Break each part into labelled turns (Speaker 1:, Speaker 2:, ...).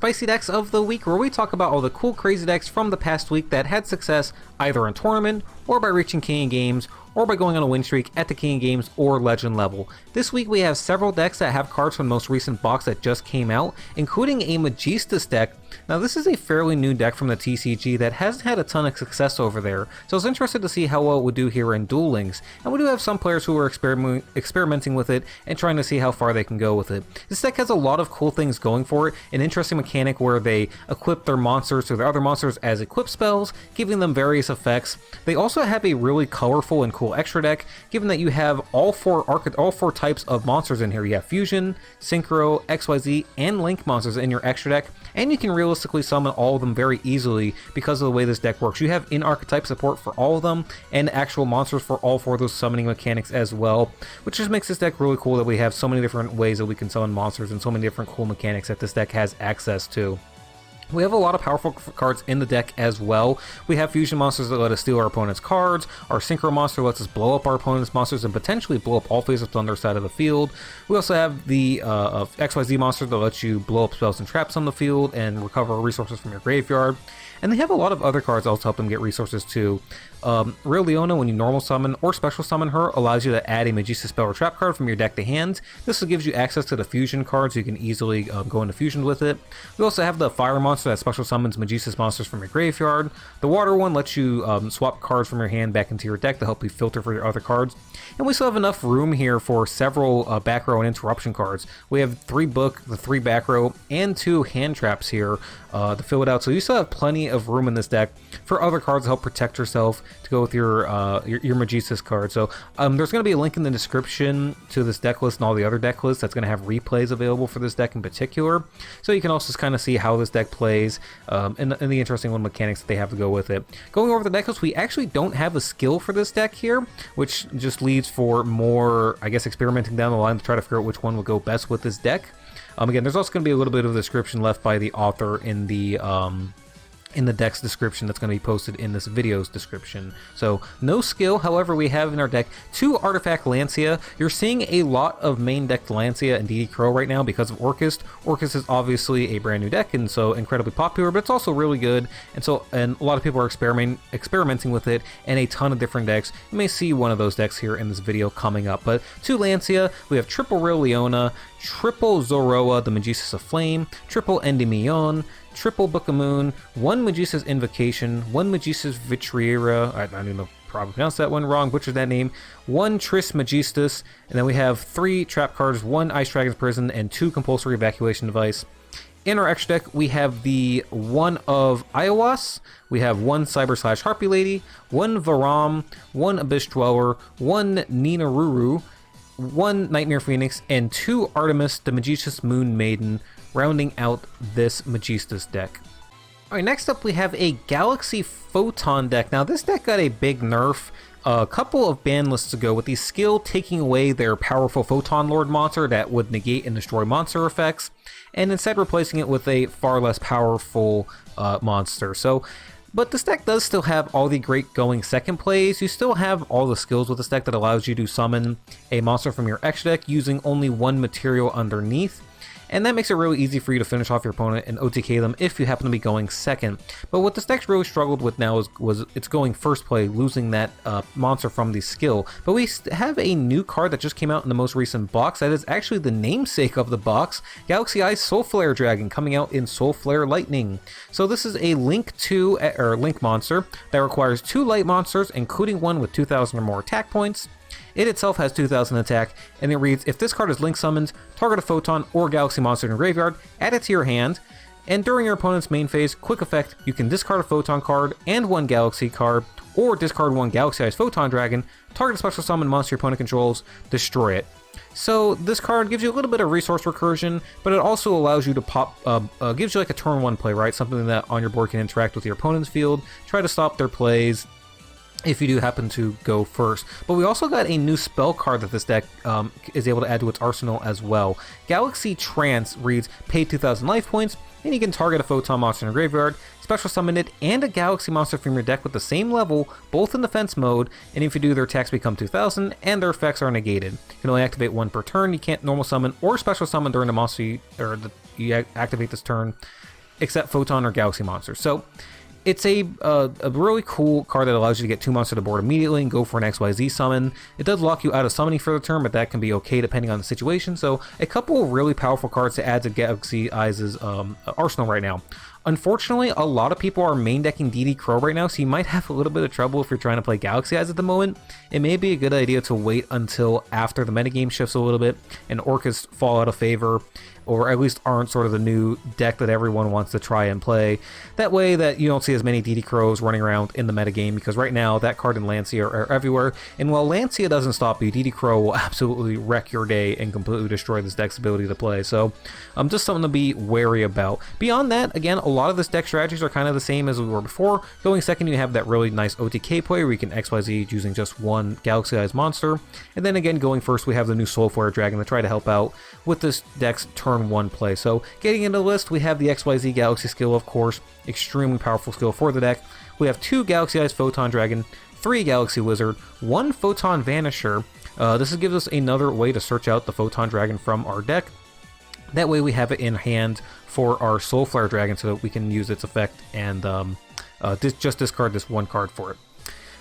Speaker 1: Spicy Decks of the Week, where we talk about all the cool, crazy decks from the past week that had success either in tournament, or by reaching King of Games, or by going on a win streak at the King of Games or Legend level. This week we have several decks that have cards from the most recent box that just came out, including a Magistus deck. Now this is a fairly new deck from the TCG that hasn't had a ton of success over there, so I was interested to see how well it would do here in Duel Links, and we do have some players who are experimenting with it and trying to see how far they can go with it. This deck has a lot of cool things going for it, an interesting mechanic where they equip their monsters to their other monsters as equip spells, giving them various effects. They also have a really colorful and cool extra deck, given that you have all four types of monsters in here. You have Fusion, Synchro, XYZ, and Link monsters in your extra deck, and you can realistically summon all of them very easily because of the way this deck works. You have in-archetype support for all of them, and actual monsters for all four of those summoning mechanics as well, which just makes this deck really cool that we have so many different ways that we can summon monsters and so many different cool mechanics that this deck has access to. We have a lot of powerful cards in the deck as well. We have fusion monsters that let us steal our opponent's cards. Our synchro monster lets us blow up our opponent's monsters and potentially blow up all face-ups on their side of the field. We also have the XYZ monster that lets you blow up spells and traps on the field and recover resources from your graveyard. And they have a lot of other cards that also help them get resources too. Real Leona, when you normal summon or special summon her, allows you to add a Magistus spell or trap card from your deck to hand. This gives you access to the fusion card, so you can easily go into fusion with it. We also have the fire monster that special summons Magistus monsters from your graveyard. The water one lets you swap cards from your hand back into your deck to help you filter for your other cards. And we still have enough room here for several back row and interruption cards. We have 3 book, the 3 back row, and 2 hand traps here to fill it out. So you still have plenty of room in this deck for other cards to help protect yourself, to go with your Magistus card. So there's going to be a link in the description to this deck list and all the other deck lists that's going to have replays available for this deck in particular. So you can also kind of see how this deck plays and the interesting little mechanics that they have to go with it. Going over the deck list, we actually don't have a skill for this deck here, which just leads for more, I guess, experimenting down the line to try to figure out which one would go best with this deck. Again, there's also going to be a little bit of a description left by the author in the deck's description that's going to be posted in this video's description. So no skill. However, we have in our deck 2 Artifact Lancia. You're seeing a lot of main decked Lancia and DD Crow right now because of Orcust. Orcust is obviously a brand new deck and so incredibly popular, but it's also really good, and a lot of people are experimenting with it in a ton of different decks. You may see one of those decks here in this video coming up. But 2 Lancia, we have triple Real Leona, triple Zoroa, the Magistus of Flame, triple Endymion, triple Book of Moon, 1 Magistus Invocation, 1 Magistus Vitriera, I don't know, probably pronounced that one wrong, butchered that name, 1 Tris Magistus, and then we have 3 trap cards, 1 Ice Dragon's Prison, and 2 Compulsory Evacuation Device. In our extra deck, we have the 1 of Iowas, we have 1 Cyber / Harpy Lady, 1 Varam, 1 Abyss Dweller, 1 Ninaruru, 1 Nightmare Phoenix, and 2 Artemis, the Magistus Moon Maiden, rounding out this Magistus deck. Alright, next up we have a Galaxy Photon deck. Now this deck got a big nerf a couple of ban lists ago, with the skill taking away their powerful Photon Lord monster that would negate and destroy monster effects, and instead replacing it with a far less powerful monster. But this deck does still have all the great going second plays. You still have all the skills with this deck that allows you to summon a monster from your extra deck using only 1 material underneath. And that makes it really easy for you to finish off your opponent and OTK them if you happen to be going second. But what this deck's really struggled with now was its going first play, losing that monster from the skill. But we have a new card that just came out in the most recent box that is actually the namesake of the box, Galaxy Eyes Soul Flare Dragon, coming out in Soul Flare Lightning. So this is a Link monster that requires 2 light monsters, including one with 2,000 or more attack points. It itself has 2,000 attack, and it reads, if this card is Link summoned, target a Photon or Galaxy monster in your graveyard, add it to your hand, and during your opponent's main phase, quick effect, you can discard a Photon card and 1 Galaxy card, or discard 1 Galaxy Eyes Photon Dragon, target a special summon monster your opponent controls, destroy it. So this card gives you a little bit of resource recursion, but it also allows you to gives you like a turn 1 play, right? Something that on your board can interact with your opponent's field, try to stop their plays, if you do happen to go first. But we also got a new spell card that this deck is able to add to its arsenal as well. Galaxy Trance reads, pay 2,000 life points, and you can target a Photon monster in your graveyard, special summon it, and a Galaxy monster from your deck with the same level, both in defense mode, and if you do, their attacks become 2,000, and their effects are negated. You can only activate 1 per turn. You can't normal summon or special summon during the you activate this turn, except Photon or Galaxy monsters. So it's a really cool card that allows you to get 2 monsters to the board immediately and go for an XYZ summon. It does lock you out of summoning for the turn, but that can be okay depending on the situation. So a couple of really powerful cards to add to Galaxy Eyes' arsenal right now. Unfortunately, a lot of people are main decking DD Crow right now, so you might have a little bit of trouble if you're trying to play Galaxy Eyes at the moment. It may be a good idea to wait until after the metagame shifts a little bit and Orcust fall out of favor, or at least aren't sort of the new deck that everyone wants to try and play. That way that you don't see as many DD Crows running around in the metagame, because right now that card and Lancia are everywhere, and while Lancia doesn't stop you, DD Crow will absolutely wreck your day and completely destroy this deck's ability to play. So just something to be wary about. Beyond that, again, a lot of this deck strategies are kind of the same as we were before. Going second, you have that really nice OTK play where you can XYZ using just one Galaxy Eyes monster. And then again, going first, we have the new Soul Flare Dragon to try to help out with this deck's turn 1 play. So getting into the list, we have the XYZ Galaxy skill, of course, extremely powerful skill for the deck. We have 2 Galaxy Eyes Photon Dragon, 3 Galaxy Wizard, 1 Photon Vanisher. This gives us another way to search out the Photon Dragon from our deck. That way we have it in hand for our Soul Flare Dragon so that we can use its effect and just discard this 1 card for it.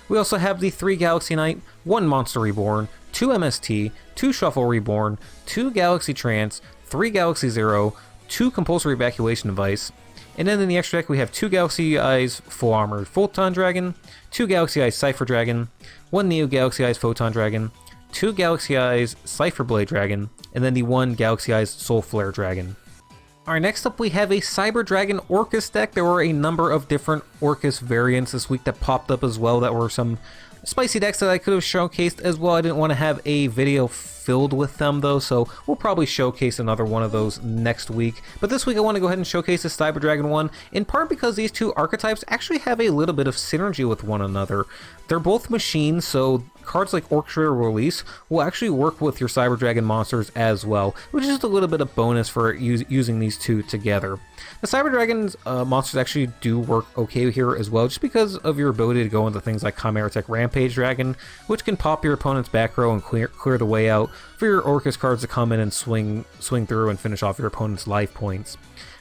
Speaker 1: We also have the 3 Galaxy Knight, 1 Monster Reborn, 2 MST, 2 Shuffle Reborn, 2 Galaxy Trance, 3 Galaxy Zero, 2 Compulsory Evacuation Device, and then in the extra deck we have 2 Galaxy Eyes Full Armored Photon Dragon, 2 Galaxy Eyes Cypher Dragon, 1 Neo Galaxy Eyes Photon Dragon, 2 Galaxy Eyes Cypher Blade Dragon, and then the 1 Galaxy Eyes Soul Flare Dragon. Alright, next up we have a Cyber Dragon Orcust deck. There were a number of different Orcust variants this week that popped up as well that were some spicy decks that I could have showcased as well. I didn't want to have a video filled with them though, so we'll probably showcase another one of those next week. But this week I want to go ahead and showcase the Cyber Dragon one, in part because these 2 archetypes actually have a little bit of synergy with one another. They're both machines, so cards like Orchestrator Release will actually work with your Cyber Dragon monsters as well, which is just a little bit of bonus for using these 2 together. The Cyber Dragon's monsters actually do work okay here as well, just because of your ability to go into things like Chimera Tech Rampage Dragon, which can pop your opponent's back row and clear the way out for your Orcust cards to come in and swing through and finish off your opponent's life points.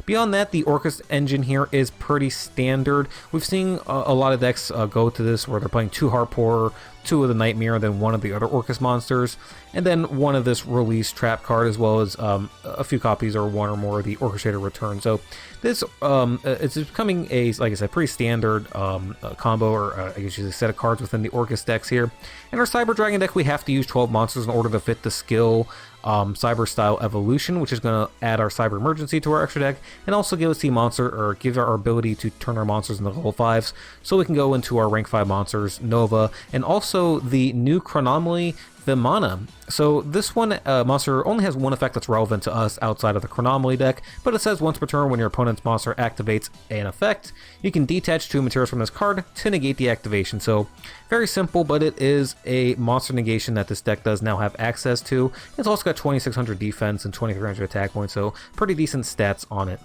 Speaker 1: Beyond that, the Orcust engine here is pretty standard. We've seen a lot of decks go to this where they're playing 2 Heart Pourer, 2 of the Nightmare, then 1 of the other Orcust monsters, and then 1 of this Release Trap card, as well as a few copies or 1 or more of the Orchestrator Return. So this it's becoming a, like I said, pretty standard combo, or I guess you say set of cards within the Orcust decks here. In our Cyber Dragon deck, we have to use 12 monsters in order to fit the skill Cyber Style Evolution, which is going to add our Cyber Emergency to our extra deck, and also give us the monster, or give our ability to turn our monsters into level 5s, so we can go into our rank 5 monsters, Nova, and also the new Chronomaly Vimana. So this one monster only has 1 effect that's relevant to us outside of the Chronomaly deck, but it says once per turn when your opponent's monster activates an effect, you can detach 2 materials from this card to negate the activation. So very simple, but it is a monster negation that this deck does now have access to. It's also got 2600 defense and 2300 attack points, so pretty decent stats on it.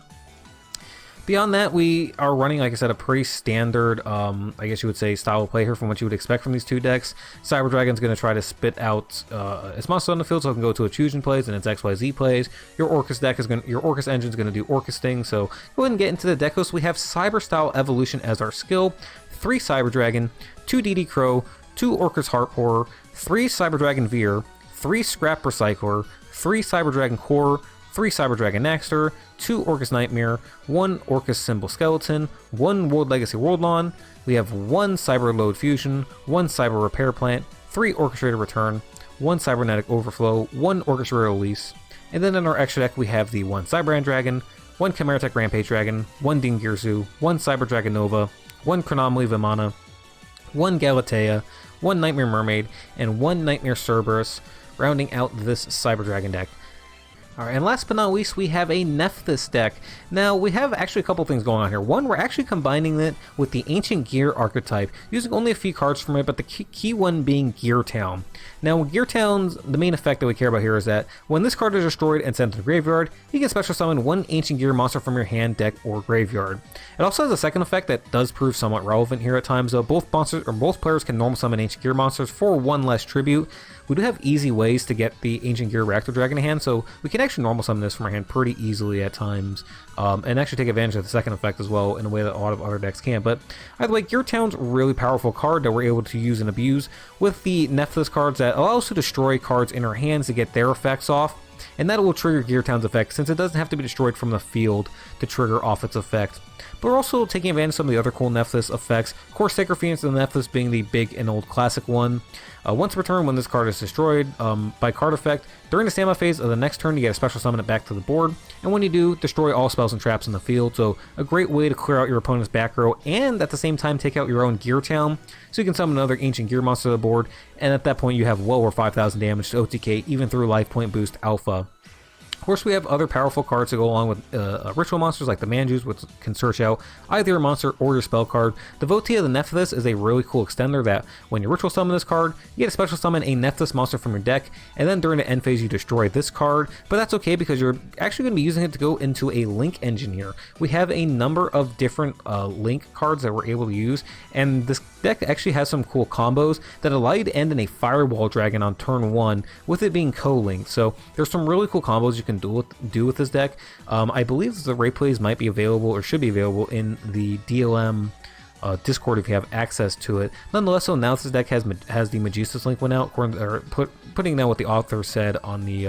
Speaker 1: Beyond that, we are running, like I said, a pretty standard, I guess you would say, style of play here from what you would expect from these 2 decks. Cyber Dragon's going to try to spit out its monster on the field so it can go to its fusion plays and its XYZ plays. Your Orcust deck is your Orcust engine is going to do Orcusting. So go ahead and get into the deck host. We have Cyber Style Evolution as our skill, 3 Cyber Dragon, 2 DD Crow, 2 Orcust Heart Pourer, 3 Cyber Dragon Veer, 3 Scrap Recycler, 3 Cyber Dragon Core, 3 Cyber Dragon Naxter, 2 Orcust Nightmare, 1 Orcust Symbol Skeleton, 1 World Legacy Worldlawn. We have 1 Cyber Load Fusion, 1 Cyber Repair Plant, 3 Orchestrator Return, 1 Cybernetic Overflow, 1 Orchestrator Release, and then in our extra deck we have the 1 Cyber Dragon, 1 Chimera Tech Rampage Dragon, 1 Dingirzu, 1 Cyber Dragon Nova, 1 Chronomaly Vimana, 1 Galatea, 1 Nightmare Mermaid, and 1 Nightmare Cerberus, rounding out this Cyber Dragon deck. Alright, and last but not least, we have a Nephthys deck. Now, we have actually a couple things going on here. One, we're actually combining it with the Ancient Gear archetype, using only a few cards from it, but the key one being Gear Town. Now, Gear Town's, the main effect that we care about here is that when this card is destroyed and sent to the graveyard, you can special summon 1 Ancient Gear monster from your hand, deck, or graveyard. It also has a second effect that does prove somewhat relevant here at times, though. Both players can normal summon Ancient Gear monsters for 1 less tribute. We do have easy ways to get the Ancient Gear Reactor Dragon in hand, so we can actually normal summon this from my hand pretty easily at times, and actually take advantage of the second effect as well in a way that a lot of other decks can. But either way, Gear Town's a really powerful card that we're able to use and abuse with the Nephthys cards that allow us to destroy cards in our hands to get their effects off, and that will trigger Gear Town's effect since it doesn't have to be destroyed from the field to trigger off its effect. But we're also taking advantage of some of the other cool Nephthys effects. Of course, Sacred Phoenix and Nephthys being the big and old classic one. Once per turn, when this card is destroyed by card effect, during the standby phase of the next turn, you get a special summon it back to the board. And when you do, destroy all spells and traps in the field. So a great way to clear out your opponent's back row and at the same time take out your own Gear Town. So you can summon another Ancient Gear monster to the board. And at that point, you have well over 5,000 damage to OTK, even through Life Point Boost Alpha. Of course, we have other powerful cards to go along with ritual monsters like the Manjus, which can search out either your monster or your spell card. Devotee of the Nephthys is a really cool extender that when you ritual summon this card, you get a special summon a Nephthys monster from your deck, and then during the end phase you destroy this card, but that's okay because you're actually going to be using it to go into a link engine here. We have a number of different link cards that we're able to use, and this deck actually has some cool combos that allow you to end in a Firewall Dragon on turn 1 with it being co-linked. So there's some really cool combos you can do with this deck. I believe the rate plays might be available or should be available in the DLM Discord if you have access to it. Nonetheless, so now this deck has the Magistus link went out, putting down what the author said on the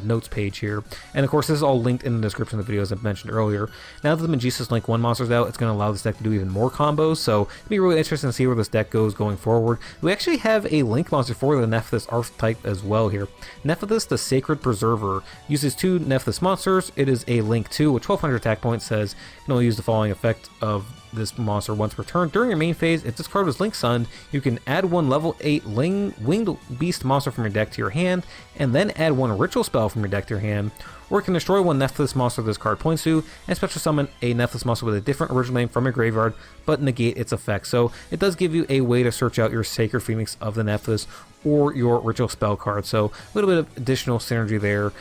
Speaker 1: notes page here. And of course, this is all linked in the description of the video as I mentioned earlier. Now that the Magistus link 1 monster's out, it's going to allow this deck to do even more combos, so it'll be really interesting to see where this deck goes going forward. We actually have a link monster for the Nephthys archetype as well here. Nephthys, the Sacred Preserver, uses 2 Nephthys monsters. It is a link 2 with 1200 attack points, says you can only use the following effect of this monster once per turn. During your main phase, if this card was Link Sunned, you can add 1 level 8 winged beast monster from your deck to your hand, and then add 1 ritual spell from your deck to your hand, or it can destroy 1 Nephthys monster this card points to, and special summon a Nephthys monster with a different original name from your graveyard, but negate its effect. So it does give you a way to search out your Sacred Phoenix of the Nephthys or your ritual spell card. So a little bit of additional synergy there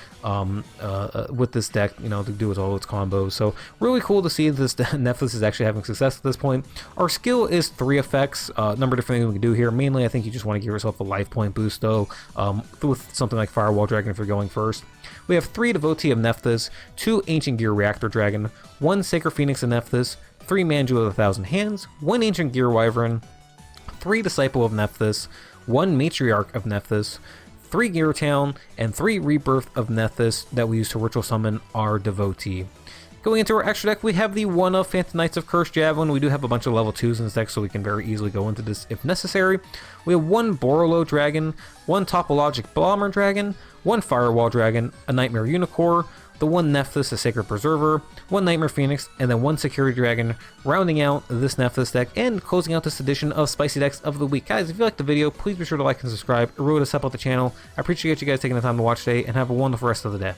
Speaker 1: with this deck, you know, to do with all its combos. So really cool to see this Nephthys is actually having success at this point. Our skill is 3 effects, a number of different things we can do here. Mainly, I think you just want to give yourself a life point boost though, with something like Firewall Dragon if you're going first. We have 3 Devotee of Nephthys, 2 Ancient Gear Reactor Dragon, 1 Sacred Phoenix of Nephthys, 3 Manju of the Thousand Hands, 1 Ancient Gear Wyvern, 3 Disciple of Nephthys, 1 Matriarch of Nephthys, 3 Gear Town, and 3 Rebirth of Nephthys that we use to ritual summon our Devotee. Going into our extra deck, we have the 1 of Phantom Knights of Cursed Javelin. We do have a bunch of level 2s in this deck, so we can very easily go into this if necessary. We have 1 Borolo Dragon, 1 Topologic Bomber Dragon, 1 Firewall Dragon, a Nightmare Unicorn, the 1 Nephthys, a Sacred Preserver, 1 Nightmare Phoenix, and then 1 Security Dragon, rounding out this Nephthys deck and closing out this edition of Spicy Decks of the Week. Guys, if you liked the video, please be sure to like and subscribe. It really does help out the channel. I appreciate you guys taking the time to watch today, and have a wonderful rest of the day.